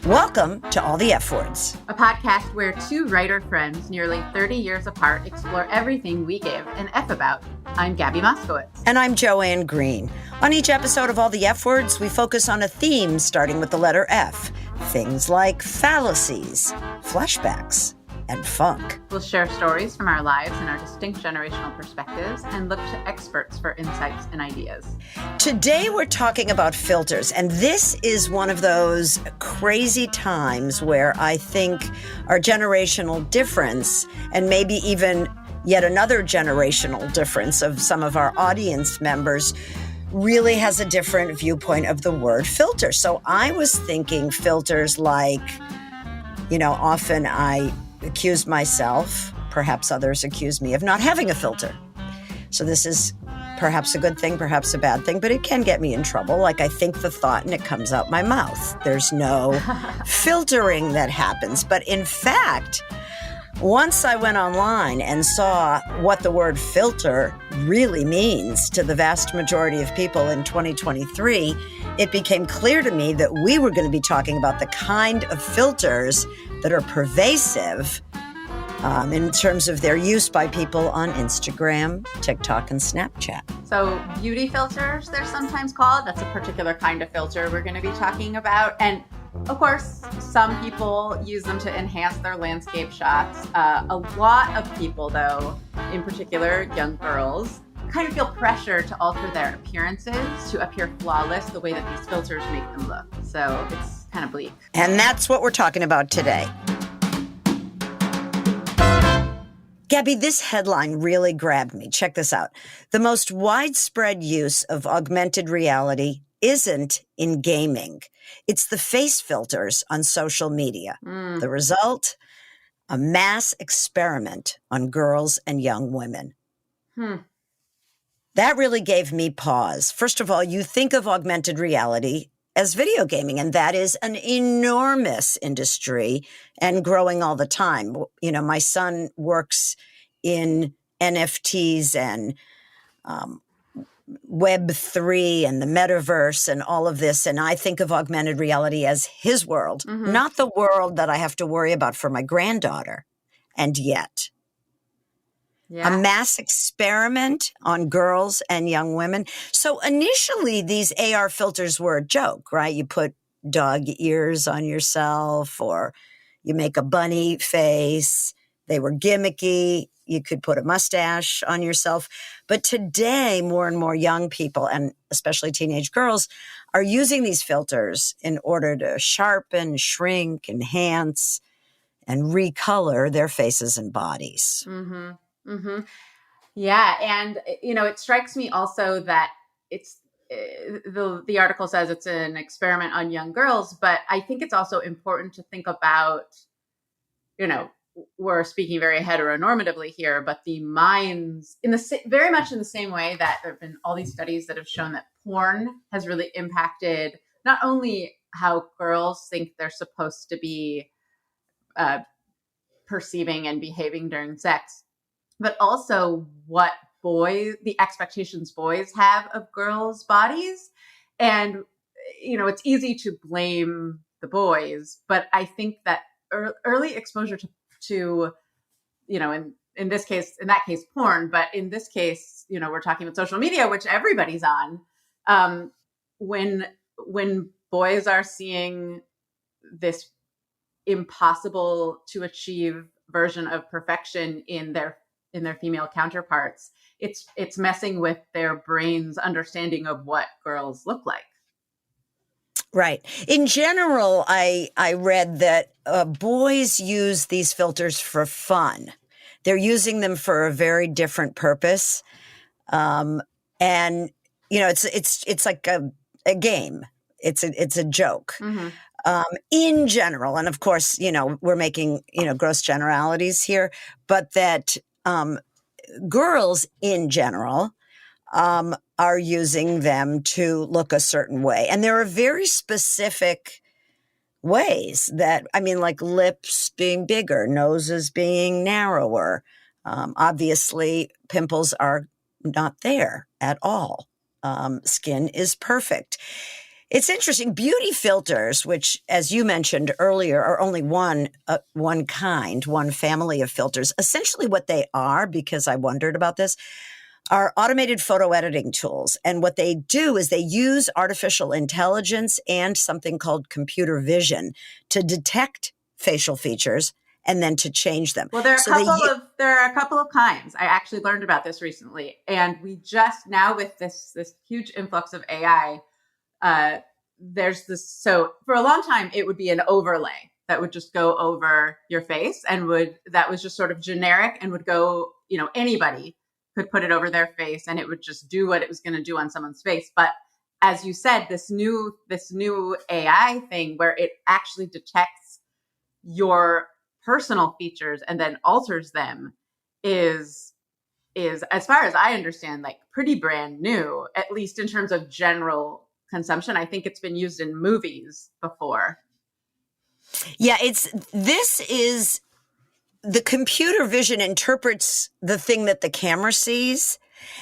Welcome to All the F Words, a podcast where two writer friends nearly 30 years apart explore everything we give an F about. I'm Gabby Moskowitz. And I'm Joanne Greene. On each episode of All the F Words, we focus on a theme starting with the letter F. Things like fallacies, flashbacks, and funk. We'll share stories from our lives and our distinct generational perspectives and look to experts for insights and ideas. Today we're talking about filters, and this is one of those crazy times where I think our generational difference, and maybe even yet another generational difference of some of our audience members, really has a different viewpoint of the word filter. So I was thinking filters like, often I accuse myself, perhaps others accuse me of not having a filter. So this is perhaps a good thing, perhaps a bad thing, but it can get me in trouble. Like I think the thought and it comes out my mouth. There's no filtering that happens. But in fact, once I went online and saw what the word filter really means to the vast majority of people in 2023, it became clear to me that we were going to be talking about the kind of filters that are pervasive in terms of their use by people on Instagram, TikTok, and Snapchat. So beauty filters, they're sometimes called. That's a particular kind of filter we're going to be talking about. And of course, some people use them to enhance their landscape shots. A lot of people, though, in particular young girls, kind of feel pressure to alter their appearances to appear flawless the way that these filters make them look. So it's kind of bleak. And that's what we're talking about today. Gabby, this headline really grabbed me. Check this out. The most widespread use of augmented reality isn't in gaming. It's the face filters on social media. The result? A mass experiment on girls and young women. That really gave me pause. First of all, you think of augmented reality as video gaming, and that is an enormous industry and growing all the time. My son works in NFTs and Web3 and the metaverse and all of this, and I think of augmented reality as his world, not the world that I have to worry about for my granddaughter. And yet, a mass experiment on girls and young women. So initially, these AR filters were a joke, right? You put dog ears on yourself or you make a bunny face. They were gimmicky. You could put a mustache on yourself. But today, more and more young people, and especially teenage girls, are using these filters in order to sharpen, shrink, enhance, and recolor their faces and bodies. Yeah. And, it strikes me also that it's the article says it's an experiment on young girls, but I think it's also important to think about, we're speaking very heteronormatively here, but the minds very much in the same way that there have been all these studies that have shown that porn has really impacted not only how girls think they're supposed to be perceiving and behaving during sex, but also what the expectations boys have of girls' bodies. And, it's easy to blame the boys, but I think that early exposure to in that case, porn, but in this case, we're talking about social media, which everybody's on. When boys are seeing this impossible to achieve version of perfection in their female counterparts, it's messing with their brain's understanding of what girls look like. Right. In general, I read that boys use these filters for fun. They're using them for a very different purpose. And it's like a game. It's a joke. In general, and of course, we're making, gross generalities here, but that girls in general are using them to look a certain way. And there are very specific ways that, like lips being bigger, noses being narrower. Obviously, pimples are not there at all. Skin is perfect. It's interesting. Beauty filters, which, as you mentioned earlier, are only one kind, one family of filters. Essentially what they are, because I wondered about this, are automated photo editing tools. And what they do is they use artificial intelligence and something called computer vision to detect facial features and then to change them. Well, there are a couple of kinds. I actually learned about this recently, and we just now with this huge influx of AI, there's this. So for a long time, it would be an overlay that would just go over your face, and that was just sort of generic and would go. Anybody could put it over their face, and it would just do what it was going to do on someone's face. But as you said, this new AI thing where it actually detects your personal features and then alters them is as far as I understand, like pretty brand new, at least in terms of general consumption. I think it's been used in movies before. Yeah, this is the computer vision interprets the thing that the camera sees,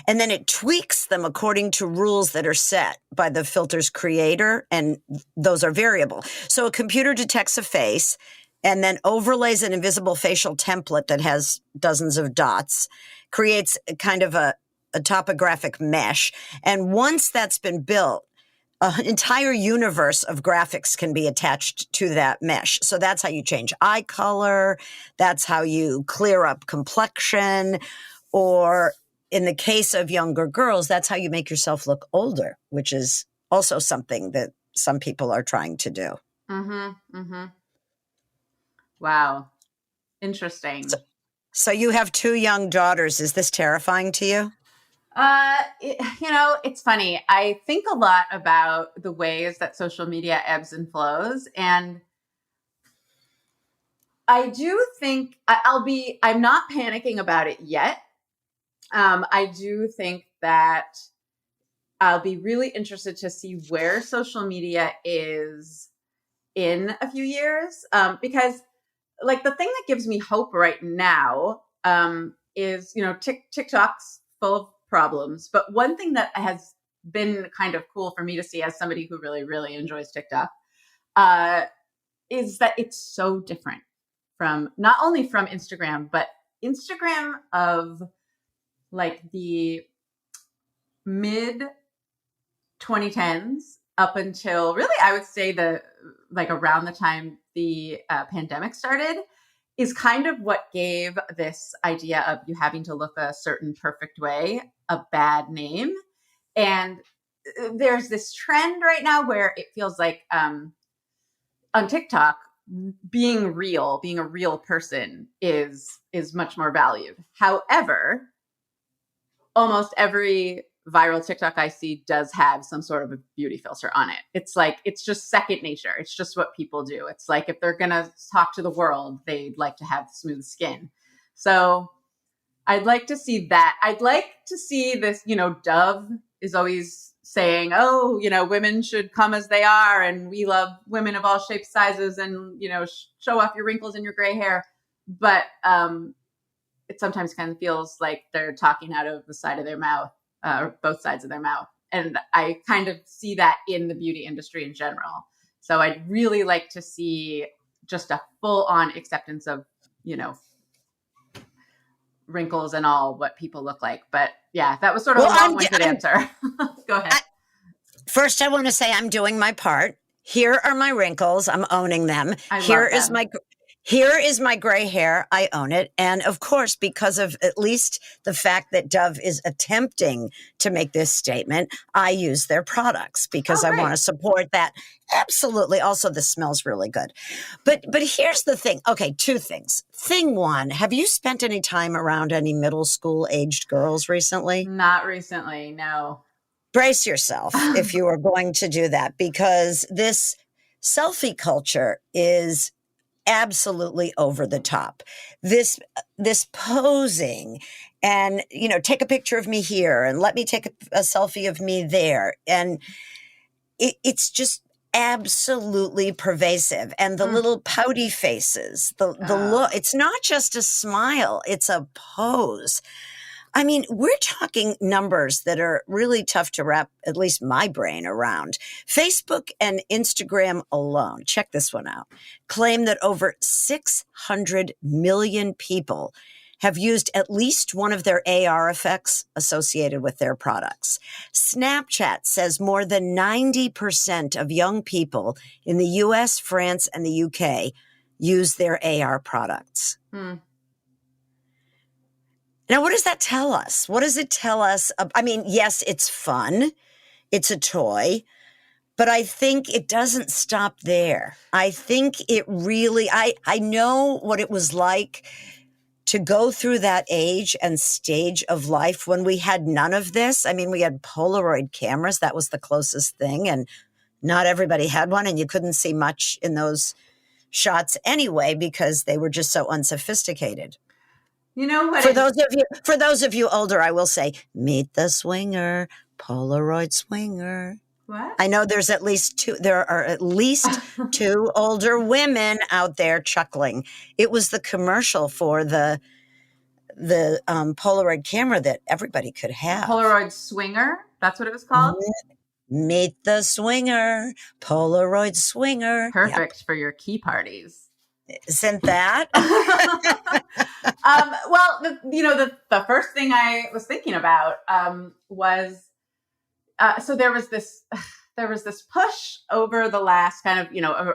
and then it tweaks them according to rules that are set by the filter's creator, and those are variable. So a computer detects a face and then overlays an invisible facial template that has dozens of dots, creates kind of a topographic mesh. And once that's been built, an entire universe of graphics can be attached to that mesh. So that's how you change eye color. That's how you clear up complexion. Or in the case of younger girls, that's how you make yourself look older, which is also something that some people are trying to do. Mm-hmm. Mm-hmm. Wow. Interesting. So you have 2 young daughters. Is this terrifying to you? It's funny. I think a lot about the ways that social media ebbs and flows. And I do think I'm not panicking about it yet. I do think that I'll be really interested to see where social media is in a few years. Because like the thing that gives me hope right now is, TikTok's full of problems. But one thing that has been kind of cool for me to see as somebody who really, really enjoys TikTok is that it's so different from not only from Instagram, but Instagram of like the mid 2010s up until really, I would say around the time the pandemic started, is kind of what gave this idea of you having to look a certain perfect way a bad name. And there's this trend right now where it feels like on TikTok, being a real person is much more valued. However, almost every viral TikTok I see does have some sort of a beauty filter on it. It's just second nature. It's just what people do. It's like if they're going to talk to the world, they'd like to have smooth skin. So I'd like to see that. I'd like to see this, Dove is always saying, oh, women should come as they are. And we love women of all shapes, sizes, and, show off your wrinkles and your gray hair. But it sometimes kind of feels like they're talking out of the side of their mouth. Or both sides of their mouth. And I kind of see that in the beauty industry in general. So I'd really like to see just a full on acceptance of, wrinkles and all what people look like. But yeah, that was sort of a long-winded answer. Go ahead. First, I want to say I'm doing my part. Here are my wrinkles. I'm owning them. Here is my gray hair. I own it. And of course, because of at least the fact that Dove is attempting to make this statement, I use their products because I want to support that. Absolutely. Also, this smells really good. But here's the thing. Okay, 2 things. Thing 1, have you spent any time around any middle school aged girls recently? Not recently, no. Brace yourself if you are going to do that, because this selfie culture is absolutely over the top. This posing and, take a picture of me here and let me take a selfie of me there. And it's just absolutely pervasive. And the little pouty faces, the look, it's not just a smile, it's a pose. I mean, we're talking numbers that are really tough to wrap at least my brain around. Facebook and Instagram alone, check this one out, claim that over 600 million people have used at least one of their AR effects associated with their products. Snapchat says more than 90% of young people in the US, France, and the UK use their AR products. Now, what does that tell us? What does it tell us? I mean, yes, it's fun. It's a toy. But I think it doesn't stop there. I think it really, I know what it was like to go through that age and stage of life when we had none of this. I mean, we had Polaroid cameras. That was the closest thing. And not everybody had one. And you couldn't see much in those shots anyway, because they were just so unsophisticated. You know what? For those of you older, I will say, meet the swinger, Polaroid swinger. What? I know there are at least two older women out there chuckling. It was the commercial for the Polaroid camera that everybody could have. Polaroid swinger. That's what it was called. Meet the swinger, Polaroid swinger. Perfect for your key parties. Isn't that? Well, the first thing I was thinking about was so there was this push over the last kind of,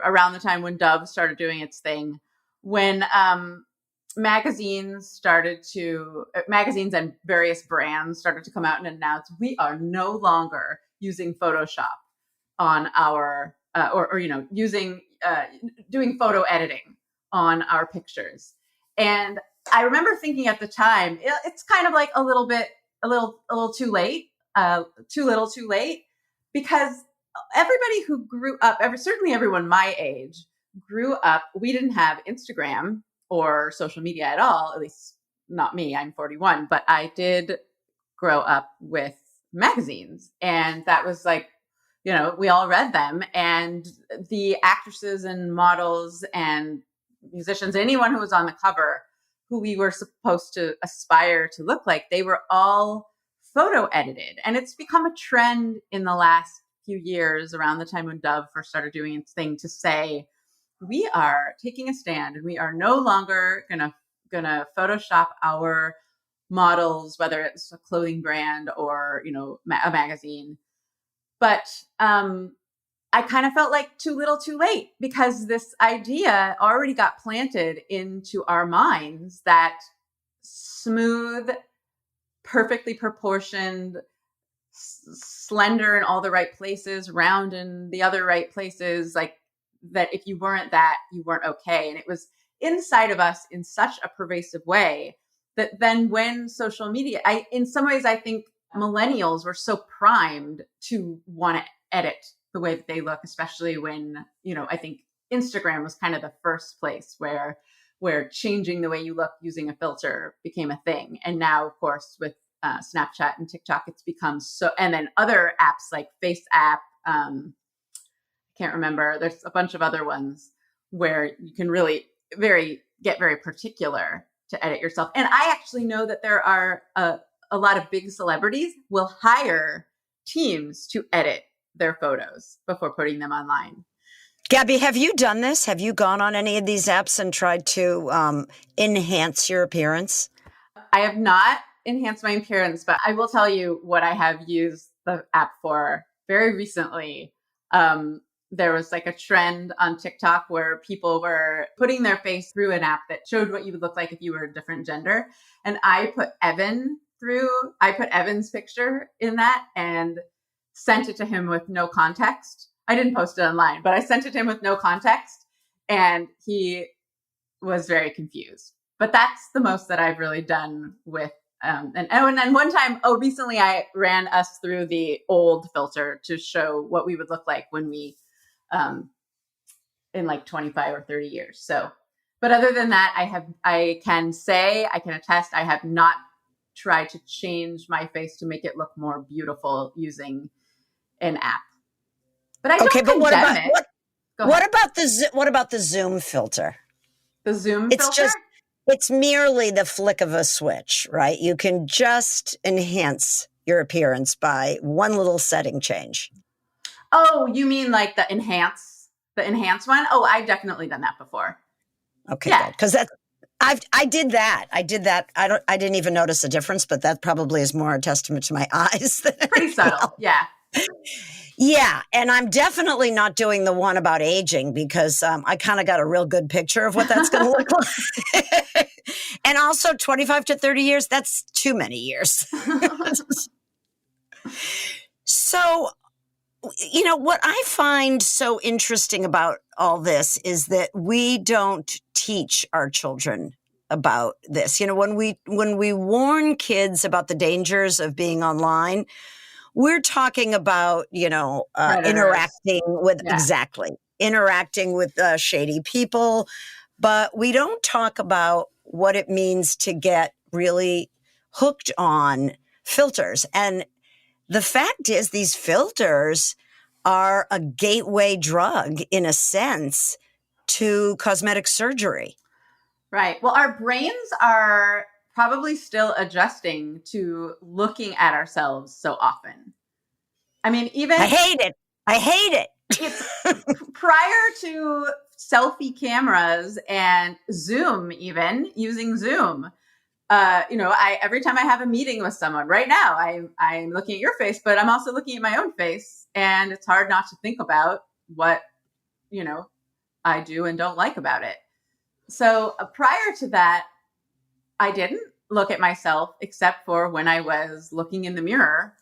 around the time when Dove started doing its thing, when magazines and various brands started to come out and announce, we are no longer using Photoshop on our doing photo editing on our pictures. And I remember thinking at the time, it's kind of like a little too late, too little too late, because everybody who grew up, certainly everyone my age grew up, we didn't have Instagram or social media at all, at least not me, I'm 41, but I did grow up with magazines. And that was like, we all read them, and the actresses and models and musicians, anyone who was on the cover, who we were supposed to aspire to look like, they were all photo edited. And it's become a trend in the last few years, around the time when Dove first started doing its thing, to say, we are taking a stand and we are no longer gonna Photoshop our models, whether it's a clothing brand or, a magazine. But I kind of felt like too little too late, because this idea already got planted into our minds that smooth, perfectly proportioned, slender in all the right places, round in the other right places, like that if you weren't that, you weren't okay. And it was inside of us in such a pervasive way that then when social media, in some ways, I think millennials were so primed to want to edit the way that they look, especially when, I think Instagram was kind of the first place where changing the way you look using a filter became a thing. And now, of course, with Snapchat and TikTok, it's become so, and then other apps like Face app, I can't remember, there's a bunch of other ones where you can really get very particular to edit yourself. And I actually know that there are a lot of big celebrities will hire teams to edit their photos before putting them online. Gabby, have you done this? Have you gone on any of these apps and tried to enhance your appearance? I have not enhanced my appearance, but I will tell you what I have used the app for very recently. There was like a trend on TikTok where people were putting their face through an app that showed what you would look like if you were a different gender. And I put Evan's picture in that and sent it to him with no context. I didn't post it online, but I sent it to him with no context, and he was very confused. But that's the most that I've really done with, and then one time, recently I ran us through the old filter to show what we would look like when we, in like 25 or 30 years. So, but other than that, I can attest, I have not tried to change my face to make it look more beautiful using an app. But I don't condemn it. What about the Zoom filter? The Zoom it's filter? It's merely the flick of a switch, right? You can just enhance your appearance by one little setting change. Oh, you mean like the enhance one? Oh, I've definitely done that before. Okay, Yeah, good. Because I did that. I didn't even notice a difference, but that probably is more a testament to my eyes than pretty anything subtle. else. Yeah. Yeah, and I'm definitely not doing the one about aging because I kind of got a real good picture of what that's going to look like. And also 25 to 30 years, that's too many years. So, what I find so interesting about all this is that we don't teach our children about this. When we warn kids about the dangers of being online, we're talking about, Predators. Yeah. interacting with shady people, but we don't talk about what it means to get really hooked on filters. And the fact is, these filters are a gateway drug, in a sense, to cosmetic surgery. Right. Well, our brains are probably still adjusting to looking at ourselves so often. I mean, I even hate it. I hate it. it's prior to selfie cameras and Zoom, even using Zoom. I every time I have a meeting with someone right now, I'm looking at your face, but I'm also looking at my own face, and it's hard not to think about what I do and don't like about it. So prior to that, I didn't look at myself except for when I was looking in the mirror,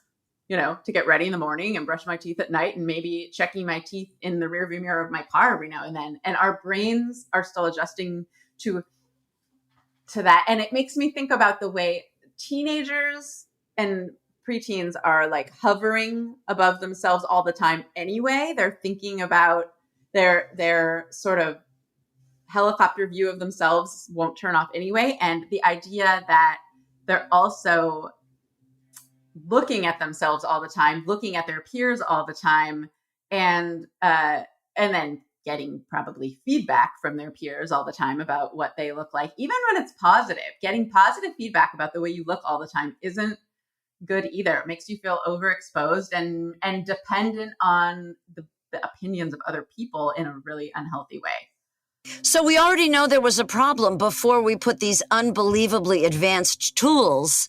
to get ready in the morning and brush my teeth at night and maybe checking my teeth in the rearview mirror of my car every now and then. And our brains are still adjusting to that. And it makes me think about the way teenagers and preteens are like hovering above themselves all the time anyway. They're thinking about their sort of helicopter view of themselves won't turn off anyway. And the idea that they're also looking at themselves all the time, looking at their peers all the time, and then getting probably feedback from their peers all the time about what they look like, even when it's positive. Getting positive feedback about the way you look all the time isn't good either. It makes you feel overexposed and dependent on the opinions of other people in a really unhealthy way. So we already know there was a problem before we put these unbelievably advanced tools,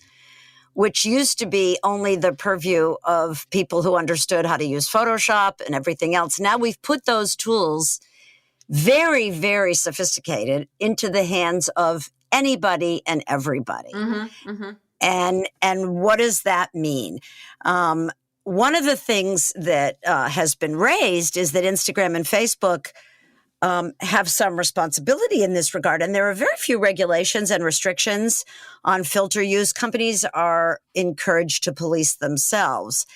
which used to be only the purview of people who understood how to use Photoshop and everything else. Now we've put those tools, very, very sophisticated, into the hands of anybody and everybody. Mm-hmm, mm-hmm. And what does that mean? One of the things that has been raised is that Instagram and Facebook have some responsibility in this regard. And there are very few regulations and restrictions on filter use. Companies are encouraged to police themselves.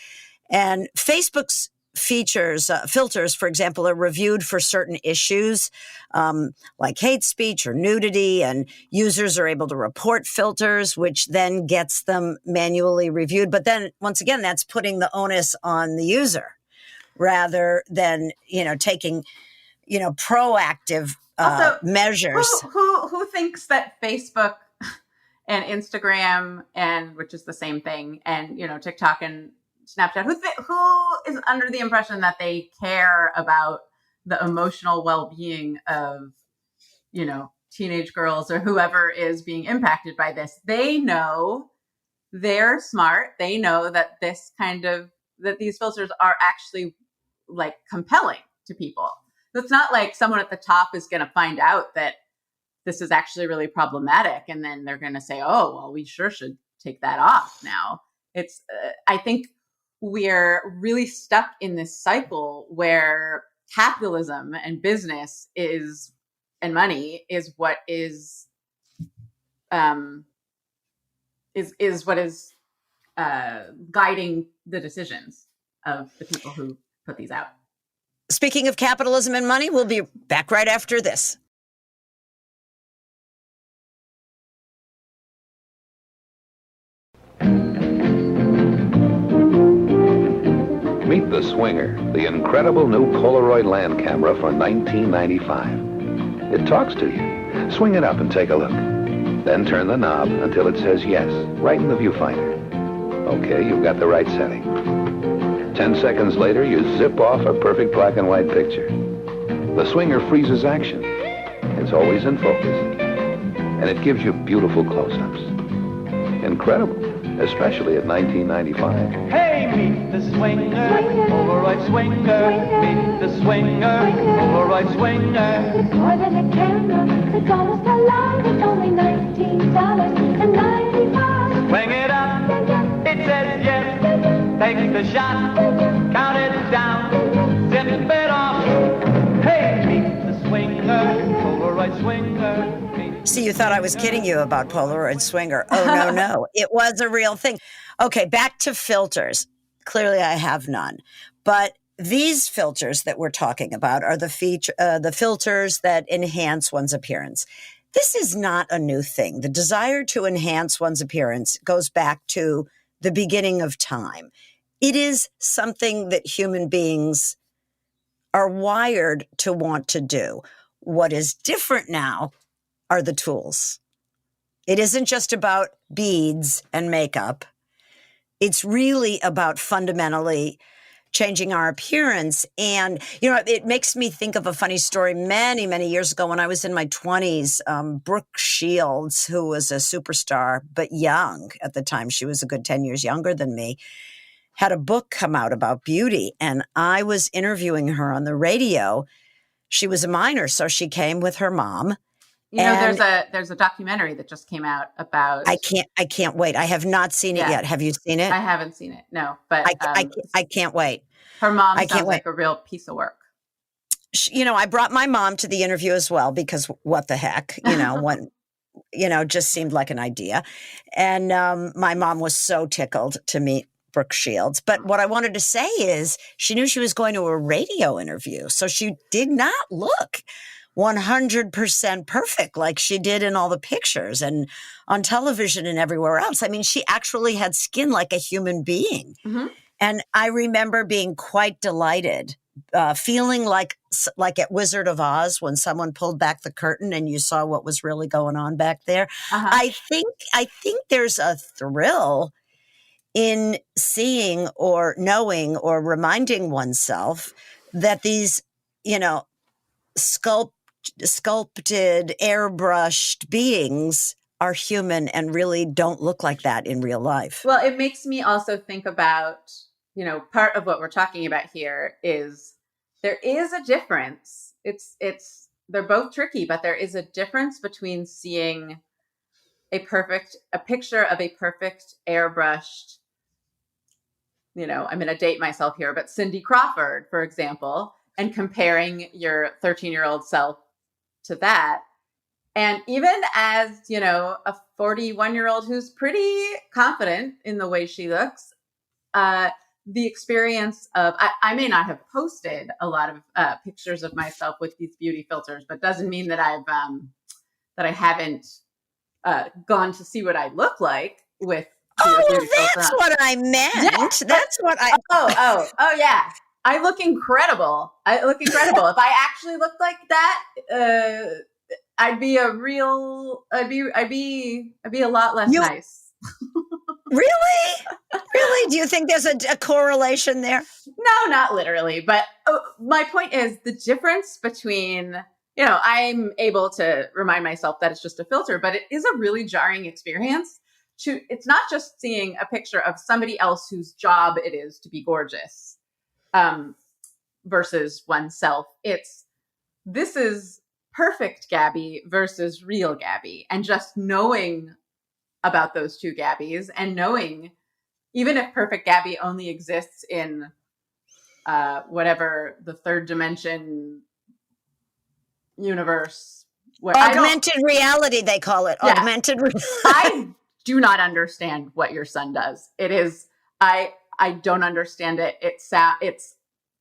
And Facebook's filters, for example, are reviewed for certain issues like hate speech or nudity, and users are able to report filters, which then gets them manually reviewed. But then, once again, that's putting the onus on the user rather than, taking proactive Also, measures. Who thinks that Facebook and Instagram and which is the same thing, and TikTok and Snapchat, who is under the impression that they care about the emotional well-being of teenage girls or whoever is being impacted by this? They know, they're smart. They know that that these filters are actually like compelling to people. It's not like someone at the top is going to find out that this is actually really problematic, and then they're going to say, "Oh, well, we sure should take that off now." It's I think we're really stuck in this cycle where capitalism and business and money is what is what is guiding the decisions of the people who put these out. Speaking of capitalism and money, we'll be back right after this. Meet the Swinger, the incredible new Polaroid land camera for $19.95. It talks to you. Swing it up and take a look. Then turn the knob until it says yes, right in the viewfinder. Okay, you've got the right setting. 10 seconds later, you zip off a perfect black and white picture. The swinger freezes action. It's always in focus. And it gives you beautiful close-ups. Incredible, especially at $19.95. Hey, meet the swinger, Polaroid swinger. Meet the swinger, Polaroid swinger. It's more than a camera, it's almost alive. It's only $19.95. Swing it up, it says yes. Take the shot, count it down, zip it off. Hey, meet the swinger, Polaroid swinger. See, you thought I was kidding you about Polaroid Swinger. Oh, no, no. It was a real thing. Okay, back to filters. Clearly, I have none. But these filters that we're talking about are the filters that enhance one's appearance. This is not a new thing. The desire to enhance one's appearance goes back to the beginning of time. It is something that human beings are wired to want to do. What is different now are the tools. It isn't just about beads and makeup. It's really about fundamentally changing our appearance. And, you know, it makes me think of a funny story many, many years ago when I was in my 20s. Brooke Shields, who was a superstar, but young at the time, she was a good 10 years younger than me, had a book come out about beauty. And I was interviewing her on the radio. She was a minor, so she came with her mom. You know, there's a documentary that just came out about. I can't wait. I have not seen it yet. Have you seen it? I haven't seen it. No, but I can't wait. Her mom sounds like a real piece of work. You know, I brought my mom to the interview as well because what the heck, just seemed like an idea. And my mom was so tickled to meet Brooke Shields. But what I wanted to say is she knew she was going to a radio interview. So she did not look 100% perfect like she did in all the pictures and on television and everywhere else. I mean, she actually had skin like a human being. Mm-hmm. And I remember being quite delighted, feeling like at Wizard of Oz when someone pulled back the curtain and you saw what was really going on back there. Uh-huh. I think there's a thrill in seeing or knowing or reminding oneself that these, sculpted, airbrushed beings are human and really don't look like that in real life. Well, it makes me also think about, part of what we're talking about here is there is a difference. They're both tricky, but there is a difference between seeing a picture of a perfect airbrushed, I'm going to date myself here, but Cindy Crawford, for example, and comparing your 13-year-old self to that. And even as, a 41-year-old who's pretty confident in the way she looks, the experience of, I may not have posted a lot of pictures of myself with these beauty filters, but doesn't mean that I haven't gone to see what I look like with. That's what I meant. Yeah. That's what I. Oh, yeah. I look incredible. If I actually looked like that, I'd be a lot less nice. Really? Do you think there's a correlation there? No, not literally. But my point is the difference between, I'm able to remind myself that it's just a filter, but it is a really jarring experience. It's not just seeing a picture of somebody else whose job it is to be gorgeous versus oneself. This is perfect Gabby versus real Gabby. And just knowing about those two Gabbies and knowing, even if perfect Gabby only exists in whatever the third dimension universe. Augmented reality, they call it. Yeah. Augmented reality. I do not understand what your son does. It is, I don't understand it.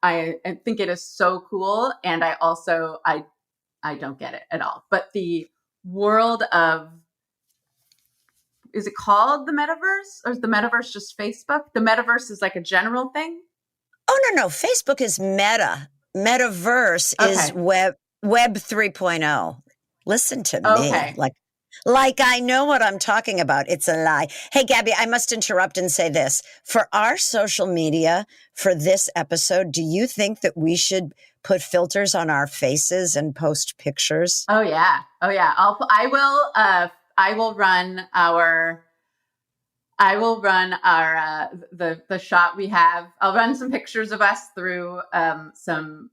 I think it is so cool. And I don't get it at all. But the world of, is it called the metaverse, or is the metaverse just Facebook? The metaverse is like a general thing. Oh, no. Facebook is Meta. Metaverse is Web 3.0. Listen to me. Like I know what I'm talking about. It's a lie. Hey, Gabby, I must interrupt and say this. For our social media for this episode, do you think that we should put filters on our faces and post pictures? Oh yeah. I will run the shot we have. I'll run some pictures of us through some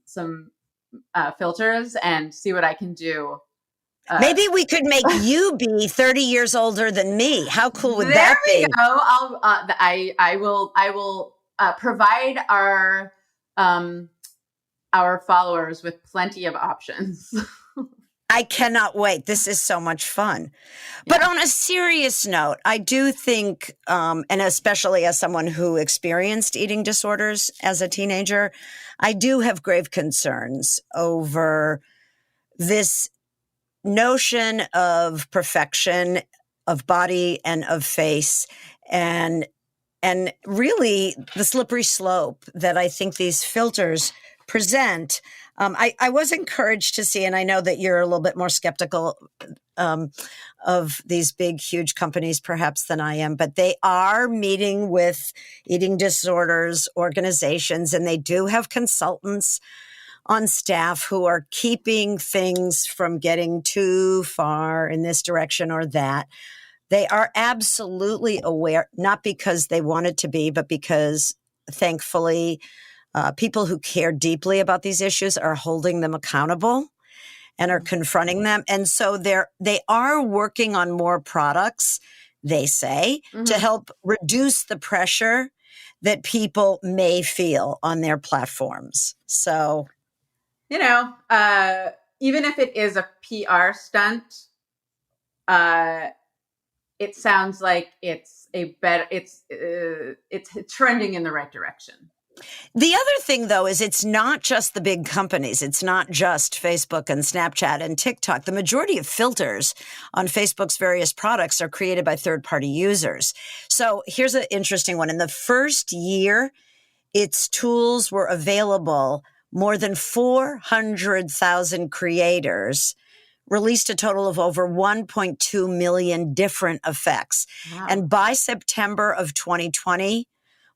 filters and see what I can do. Maybe we could make you be 30 years older than me. How cool would that be? There we go. I will provide our followers with plenty of options. I cannot wait. This is so much fun. But Yeah. on a serious note, I do think, and especially as someone who experienced eating disorders as a teenager, I do have grave concerns over this notion of perfection of body and of face and really the slippery slope that I think these filters present. I was encouraged to see, and I know that you're a little bit more skeptical of these big, huge companies perhaps than I am, but they are meeting with eating disorders organizations, and they do have consultants on staff who are keeping things from getting too far in this direction or that. They are absolutely aware, not because they want it to be, but because thankfully people who care deeply about these issues are holding them accountable and are confronting them. And so they are working on more products, they say, to help reduce the pressure that people may feel on their platforms. So, Even if it is a PR stunt, it sounds like it's trending in the right direction. the other thing, though, is it's not just the big companies. It's not just Facebook and Snapchat and TikTok. The majority of filters on Facebook's various products are created by third-party users. So here's an interesting one. In the first year, its tools were available. More than 400,000 creators released a total of over 1.2 million different effects. Wow. And by September of 2020,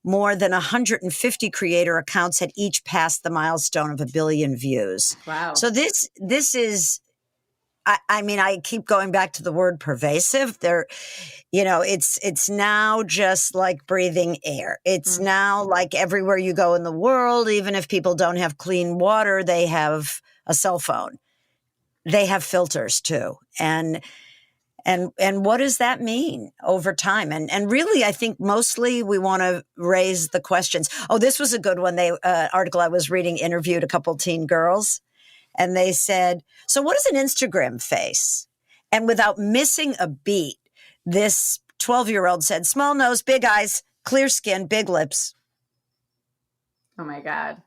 more than 150 creator accounts had each passed the milestone of 1 billion views. Wow. So this is, I mean, I keep going back to the word pervasive. It's now just like breathing air. It's now like everywhere you go in the world, even if people don't have clean water, they have a cell phone. They have filters too. And what does that mean over time? And really, I think mostly we want to raise the questions. Oh, this was a good one. Article I was reading interviewed a couple teen girls, and they said, so what is an Instagram face? And without missing a beat, this 12-year-old said, small nose, big eyes, clear skin, big lips. Oh my God.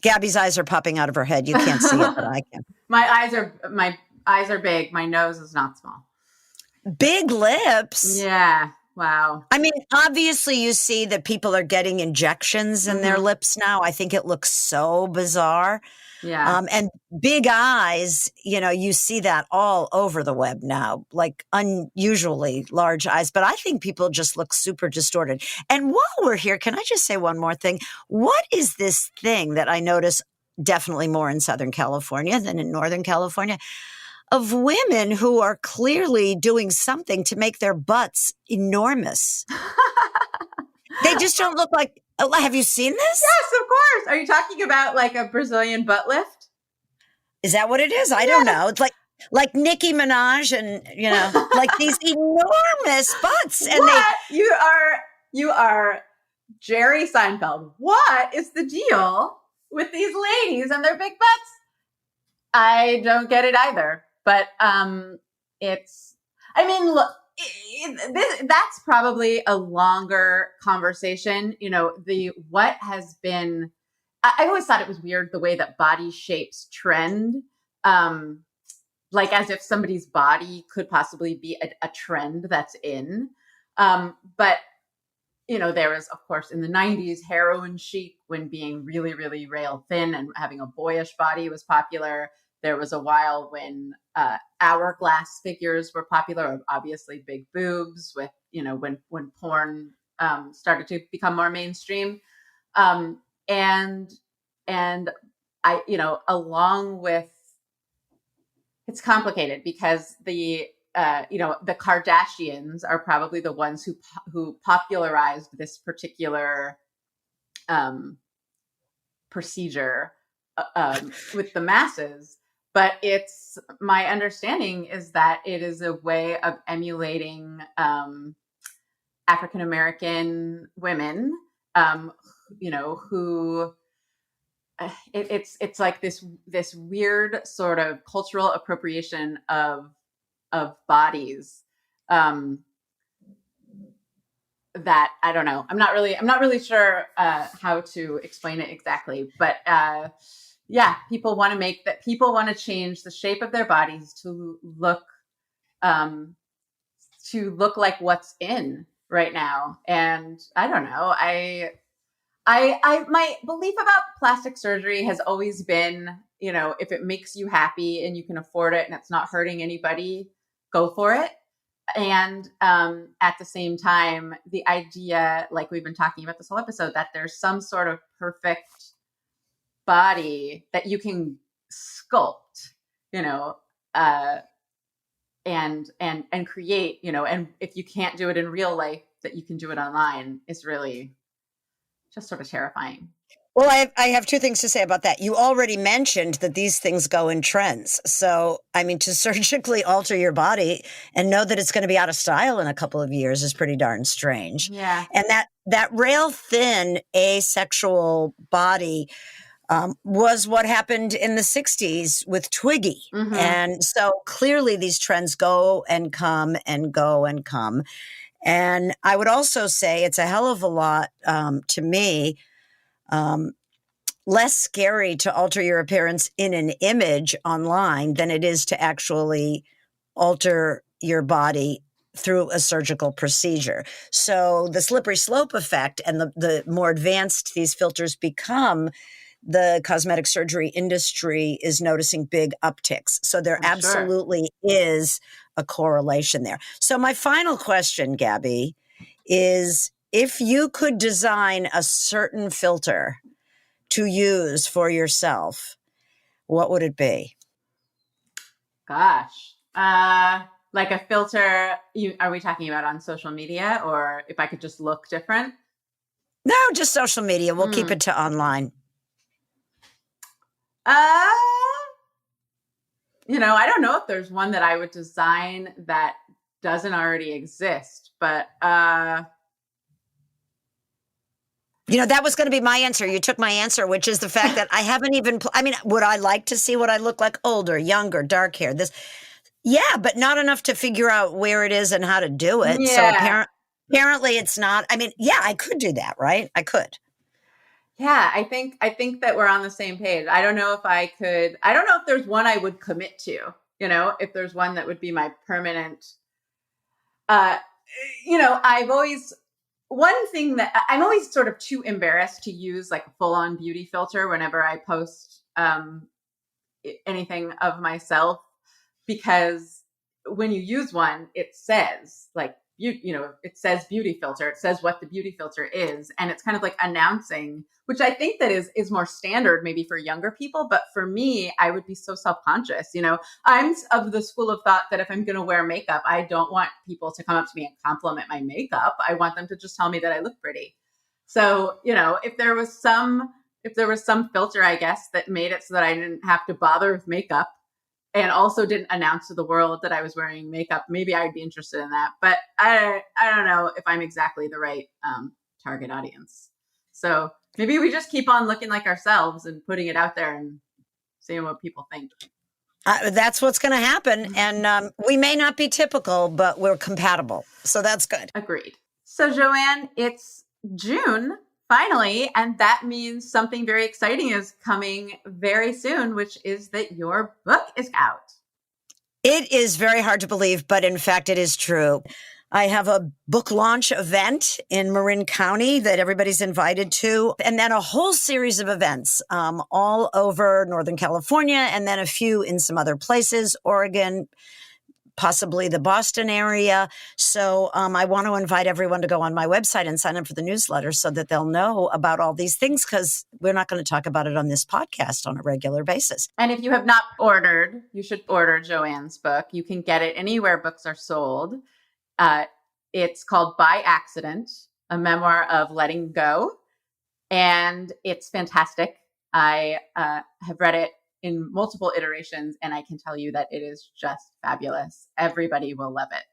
Gabby's eyes are popping out of her head. You can't see it, but I can. My eyes are big. My nose is not small. Big lips. Yeah. Wow. I mean, obviously you see that people are getting injections in their lips now. I think it looks so bizarre. Yeah. And big eyes, you see that all over the web now, like unusually large eyes. But I think people just look super distorted. And while we're here, can I just say one more thing? What is this thing that I notice definitely more in Southern California than in Northern California of women who are clearly doing something to make their butts enormous? They just don't look like, have you seen this? Yes, of course. Are you talking about like a Brazilian butt lift? Is that what it is? I don't know. It's like Nicki Minaj and, like these enormous butts. And what? You are Jerry Seinfeld. What is the deal with these ladies and their big butts? I don't get it either. But look, that's probably a longer conversation. What has been, I always thought it was weird the way that body shapes trend, like as if somebody's body could possibly be a trend that's in. But there was, of course, in the 90s, heroin chic when being really, really rail thin and having a boyish body was popular. there was a while when hourglass figures were popular, obviously big boobs with, when porn started to become more mainstream. And I, along with, it's complicated because the Kardashians are probably the ones who popularized this particular procedure with the masses. But it's my understanding is that it is a way of emulating African American women, who it's like this weird sort of cultural appropriation of bodies that I don't know. I'm not really sure how to explain it exactly, but people want to change the shape of their bodies to look like what's in right now. And I don't know. I my belief about plastic surgery has always been, if it makes you happy and you can afford it and it's not hurting anybody, go for it. And at the same time, the idea, like we've been talking about this whole episode, that there's some sort of perfect body that you can sculpt, and create, and if you can't do it in real life, that you can do it online is really just sort of terrifying. Well, I have two things to say about that. You already mentioned that these things go in trends. So, I mean, to surgically alter your body and know that it's going to be out of style in a couple of years is pretty darn strange. Yeah. And that rail thin asexual body was what happened in the 60s with Twiggy. Mm-hmm. And so clearly these trends go and come and go and come. And I would also say it's a hell of a lot to me less scary to alter your appearance in an image online than it is to actually alter your body through a surgical procedure. So the slippery slope effect and the more advanced these filters become, the cosmetic surgery industry is noticing big upticks. So there absolutely is a correlation there. So my final question, Gabby, is if you could design a certain filter to use for yourself, what would it be? Gosh. Like a filter, are we talking about on social media, or if I could just look different? No, just social media. We'll keep it to online. I don't know if there's one that I would design that doesn't already exist, but that was going to be my answer. You took my answer, which is the fact that I haven't even, would I like to see what I look like? Older, younger, dark hair, yeah, but not enough to figure out where it is and how to do it. Yeah. So apparently it's not, I could do that, right? I could. Yeah, I think that we're on the same page. I don't know if there's one I would commit to, if there's one that would be my permanent, one thing that I'm always sort of too embarrassed to use like a full-on beauty filter whenever I post anything of myself, because when you use one, it says like, it says beauty filter, it says what the beauty filter is. And it's kind of like announcing, which I think that is more standard maybe for younger people. But for me, I would be so self-conscious. I'm of the school of thought that if I'm going to wear makeup, I don't want people to come up to me and compliment my makeup. I want them to just tell me that I look pretty. So, if there was some filter, I guess, that made it so that I didn't have to bother with makeup, and also didn't announce to the world that I was wearing makeup, maybe I'd be interested in that. But I don't know if I'm exactly the right target audience. So maybe we just keep on looking like ourselves and putting it out there and seeing what people think. That's what's going to happen. And we may not be typical, but we're compatible. So that's good. Agreed. So Joanne, it's June. Finally, and that means something very exciting is coming very soon, which is that your book is out. It is very hard to believe, but in fact, it is true. I have a book launch event in Marin County that everybody's invited to, and then a whole series of events all over Northern California, and then a few in some other places, Oregon, possibly the Boston area. So I want to invite everyone to go on my website and sign up for the newsletter so that they'll know about all these things, because we're not going to talk about it on this podcast on a regular basis. And if you have not ordered, you should order Joanne's book. You can get it anywhere books are sold. It's called By Accident, a memoir of letting go. And it's fantastic. I have read it in multiple iterations, and I can tell you that it is just fabulous. Everybody will love it.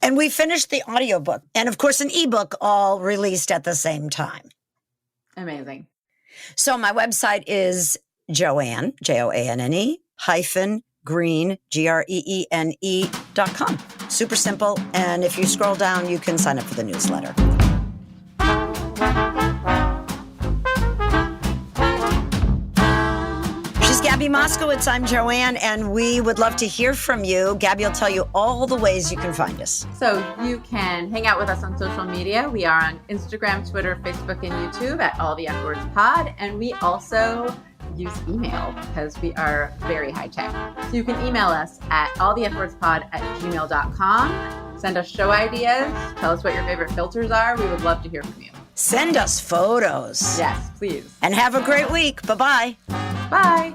And we finished the audiobook and, of course, an ebook, all released at the same time. Amazing. So my website is Joanne, Joanne, Greene, Greene.com. Super simple. And if you scroll down, you can sign up for the newsletter. She's Gabby Moskowitz. I'm Joanne, and we would love to hear from you. Gabby will tell you all the ways you can find us. So you can hang out with us on social media. We are on Instagram, Twitter, Facebook, and YouTube at allthefwordspod. And we also use email because we are very high tech. So you can email us at allthefwordspod@gmail.com. Send us show ideas. Tell us what your favorite filters are. We would love to hear from you. Send us photos. Yes, please. And have a great week. Bye-bye. Bye.